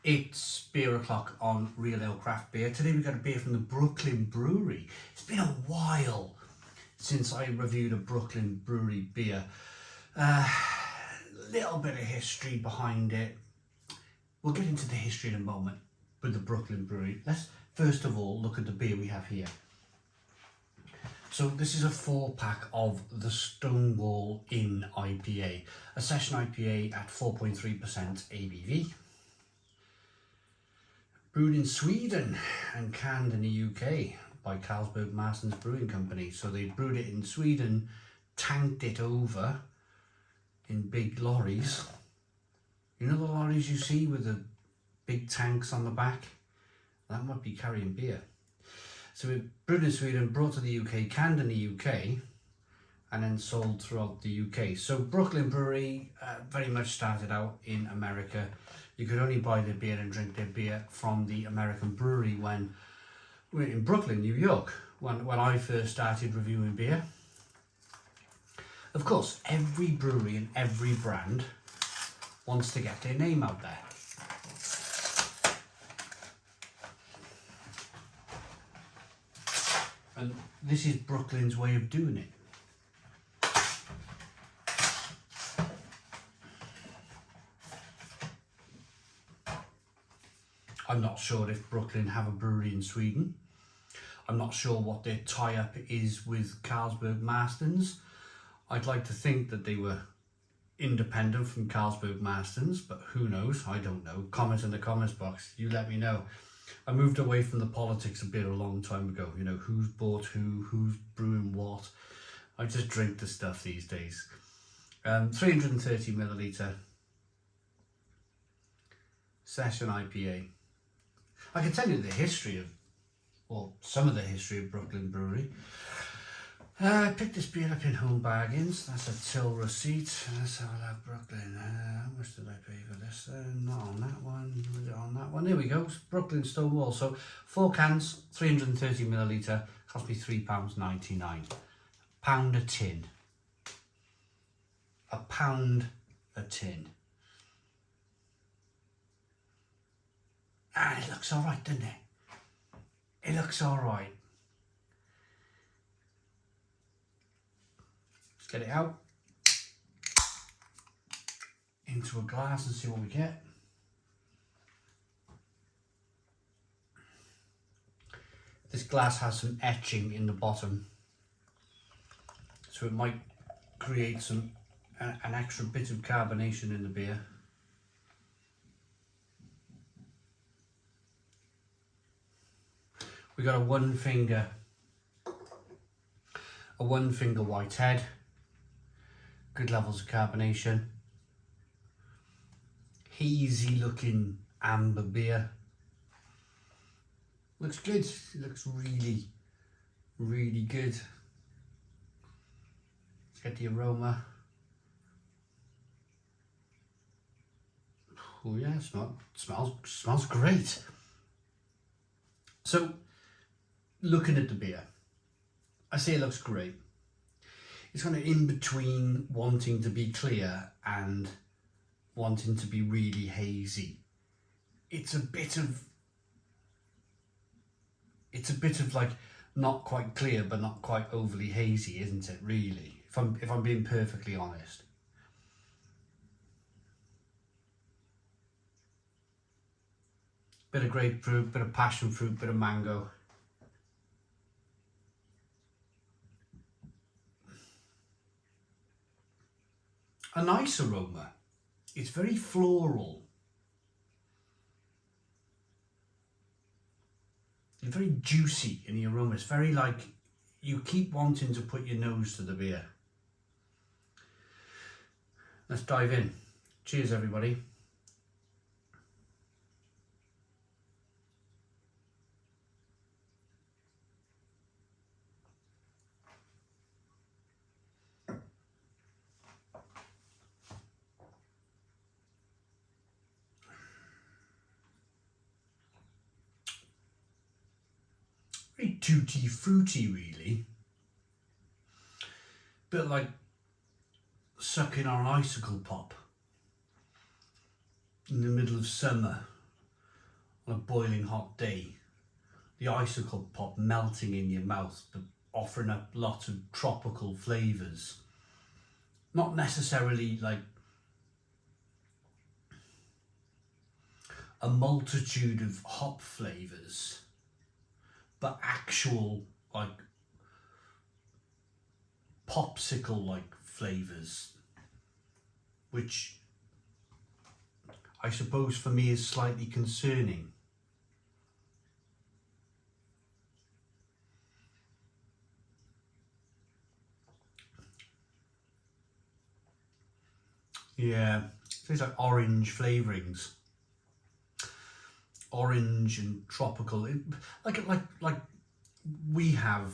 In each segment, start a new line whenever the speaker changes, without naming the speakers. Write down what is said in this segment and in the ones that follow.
It's beer o'clock on Real Ale Craft Beer. Today we got a beer from the Brooklyn Brewery. It's been a while since I reviewed a Brooklyn Brewery beer. Little bit of history behind it. We'll get into the history in a moment with the Brooklyn Brewery. Let's first of all look at the beer we have here. So this is a 4-pack of the Stonewall in IPA, a session IPA at 4.3% ABV. Brewed in Sweden and canned in the UK by Carlsberg Marston's Brewing Company. So they brewed it in Sweden, tanked it over in big lorries. You know the lorries you see with the big tanks on the back? That might be carrying beer. So it brewed in Sweden, brought to the UK, canned in the UK, and then sold throughout the UK. So Brooklyn Brewery very much started out in America. You could only buy their beer and drink their beer from the American brewery when we were in Brooklyn, New York, when I first started reviewing beer. Of course, every brewery and every brand wants to get their name out there. And this is Brooklyn's way of doing it. I'm not sure if Brooklyn have a brewery in Sweden. I'm not sure what their tie-up is with Carlsberg Marston's. I'd like to think that they were independent from Carlsberg Marston's, but who knows? I don't know. Comment in the comments box. You let me know. I moved away from the politics a bit a long time ago. You know, who's bought who's brewing what. I just drink the stuff these days. 330 milliliter session IPA. I can tell you the history of, well, some of the history of Brooklyn Brewery. I picked this beer up in Home Bargains. That's a till receipt. Let's have a look, Brooklyn. How much did I pay for this? Not on that one. Was it on that one? There we go. It's Brooklyn Stonewall. So 4 cans, 330 milliliter. Cost me £3.99. Pound a tin. £1 a tin. Ah, it looks all right, doesn't it? It looks all right. Let's get it out into a glass and see what we get. This glass has some etching in the bottom, so it might create an extra bit of carbonation in the beer. We got a one finger white head, good levels of carbonation, hazy looking amber beer. Looks good. It looks really, really good. Let's get the aroma. Oh yeah, smells great. So, looking at the beer, I say it looks great. It's kind of in between wanting to be clear and wanting to be really hazy. It's a bit of like not quite clear but not quite overly hazy, isn't it, really? If I'm being perfectly honest. Bit of grapefruit, bit of passion fruit, bit of mango. A nice aroma. It's very floral. It's very juicy in the aroma. It's very like you keep wanting to put your nose to the beer. Let's dive in. Cheers, everybody. Very tutti fruity, really. Bit like sucking on an icicle pop in the middle of summer. on a boiling hot day, the icicle pop melting in your mouth, but offering up lots of tropical flavours. Not necessarily like a multitude of hop flavours, but actual like popsicle like flavours, which I suppose for me is slightly concerning. Yeah, things like orange flavourings, orange and tropical. Like we have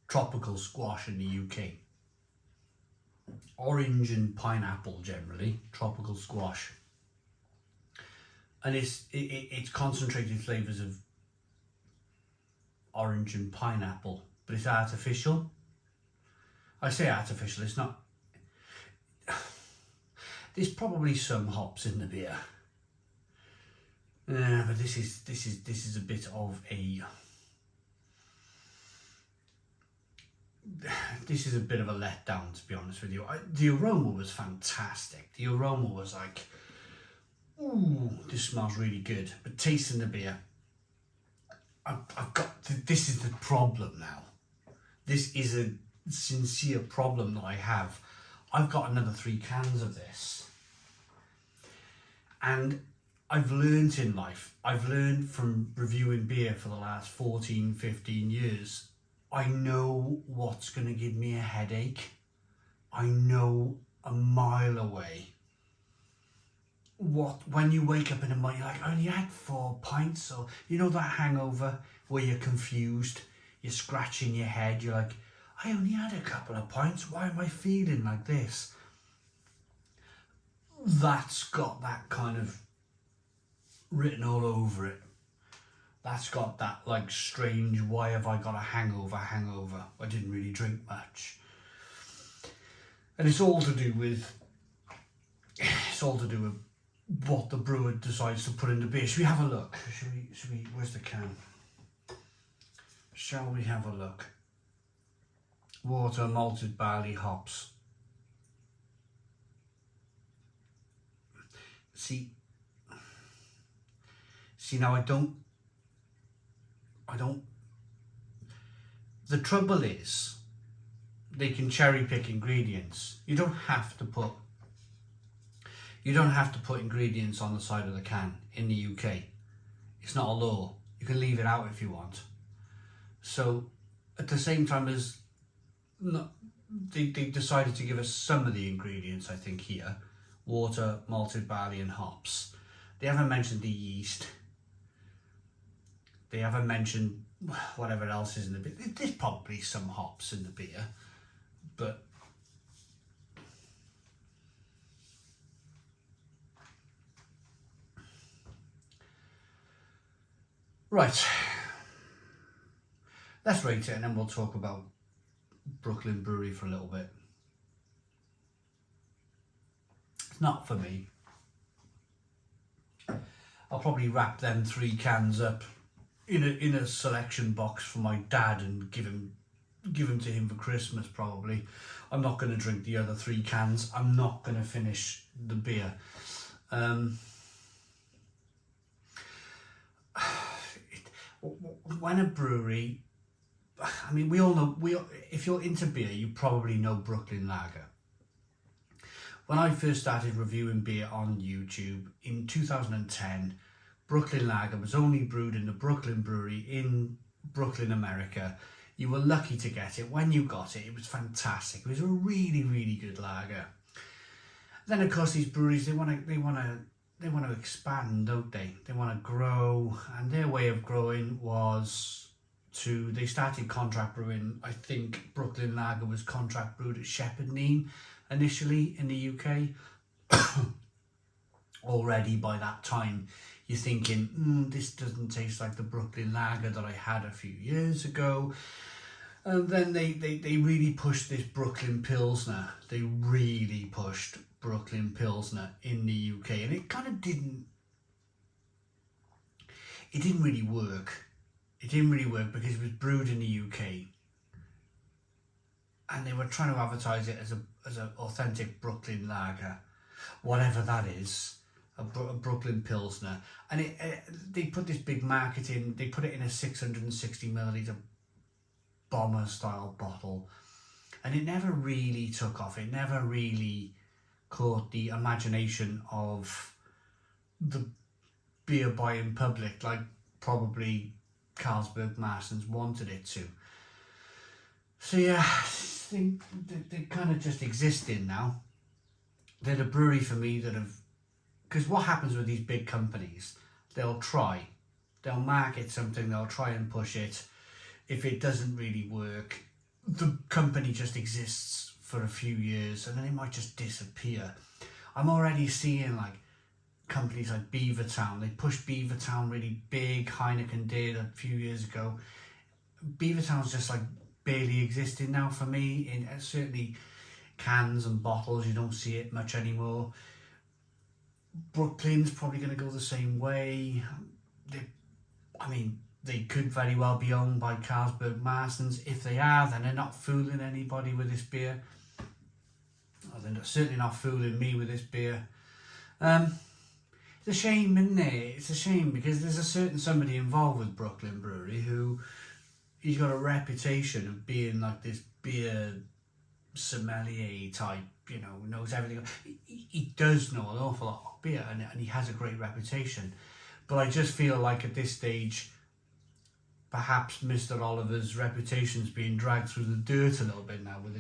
tropical squash in the UK. Orange and pineapple generally, tropical squash, and it's concentrated flavours of orange and pineapple, but it's artificial. I say artificial, it's not. There's probably some hops in the beer, but this is a bit of a. This is a bit of a letdown, to be honest with you. The aroma was fantastic. The aroma was like, ooh, this smells really good. But tasting the beer, I've got. This is the problem now. This is a sincere problem that I have. I've got another 3 cans of this. And I've learned in life, I've learned from reviewing beer for the last 14, 15 years, I know what's going to give me a headache. I know a mile away. When you wake up in the morning, you're like, I only had 4 pints. So, you know that hangover where you're confused, you're scratching your head, you're like, I only had a couple of pints. Why am I feeling like this? That's got that kind of written all over it. That's got that like strange, why have I got a hangover? I didn't really drink much. And it's all to do with what the brewer decides to put in the beer. Should we have a look? Should we where's the can? Shall we have a look? Water, malted barley, hops. See now I don't, the trouble is, they can cherry pick ingredients. You don't have to put ingredients on the side of the can in the UK. It's not a law. You can leave it out if you want. So at the same time as they decided to give us some of the ingredients, I think here, water, malted barley and hops. They haven't mentioned the yeast. They haven't mentioned whatever else is in the beer. There's probably some hops in the beer, but right. Let's rate it and then we'll talk about Brooklyn Brewery for a little bit. It's not for me. I'll probably wrap them 3 cans up in a selection box for my dad and give them to him for Christmas probably. I'm not going to drink the other 3 cans. I'm not going to finish the beer. When a brewery, I mean, we all know, if you're into beer, you probably know Brooklyn Lager. When I first started reviewing beer on YouTube in 2010, Brooklyn Lager was only brewed in the Brooklyn Brewery in Brooklyn, America. You were lucky to get it. When you got it, it was fantastic. It was a really, really good lager. Then, of course, these breweries, they want to expand, don't they? They want to grow, and their way of growing was they started contract brewing. I think Brooklyn Lager was contract brewed at Shepherd Neame initially in the UK. Already by that time, you're thinking, this doesn't taste like the Brooklyn Lager that I had a few years ago. And then they really pushed this Brooklyn Pilsner. They really pushed Brooklyn Pilsner in the UK, and it kind of didn't it didn't really work. It didn't really work because it was brewed in the UK, and they were trying to advertise it as an authentic Brooklyn lager, whatever that is, a Brooklyn Pilsner. And they put this big marketing, they put it in a 660 milliliter bomber style bottle, and it never really took off. It never really caught the imagination of the beer buying public like probably Carlsberg Marston's wanted it to. So yeah, I think they're kind of just existing now. They're the brewery for me that have, because what happens with these big companies, they'll market something, they'll try and push it. If it doesn't really work, the company just exists for a few years and then it might just disappear. I'm already seeing like companies like Beavertown. They pushed Beavertown really big. Heineken did a few years ago. Beavertown's just like barely existing now for me. In certainly cans and bottles, you don't see it much anymore. Brooklyn's probably going to go the same way. They could very well be owned by Carlsberg Marston's. If they are, then they're not fooling anybody with this beer. Well, they're certainly not fooling me with this beer. It's a shame, isn't it? It's a shame because there's a certain somebody involved with Brooklyn Brewery who, he's got a reputation of being like this beer sommelier type, knows everything. He does know an awful lot of beer and he has a great reputation. But I just feel like at this stage, perhaps Mr. Oliver's reputation's being dragged through the dirt a little bit now with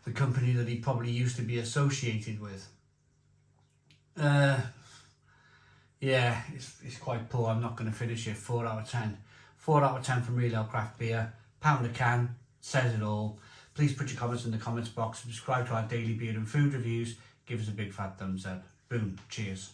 the company that he probably used to be associated with. Yeah, it's quite poor. I'm not going to finish it. 4 out of 10. 4 out of 10 from Real Ale Craft Beer. £1 a can. Says it all. Please put your comments in the comments box. Subscribe to our daily beer and food reviews. Give us a big fat thumbs up. Boom. Cheers.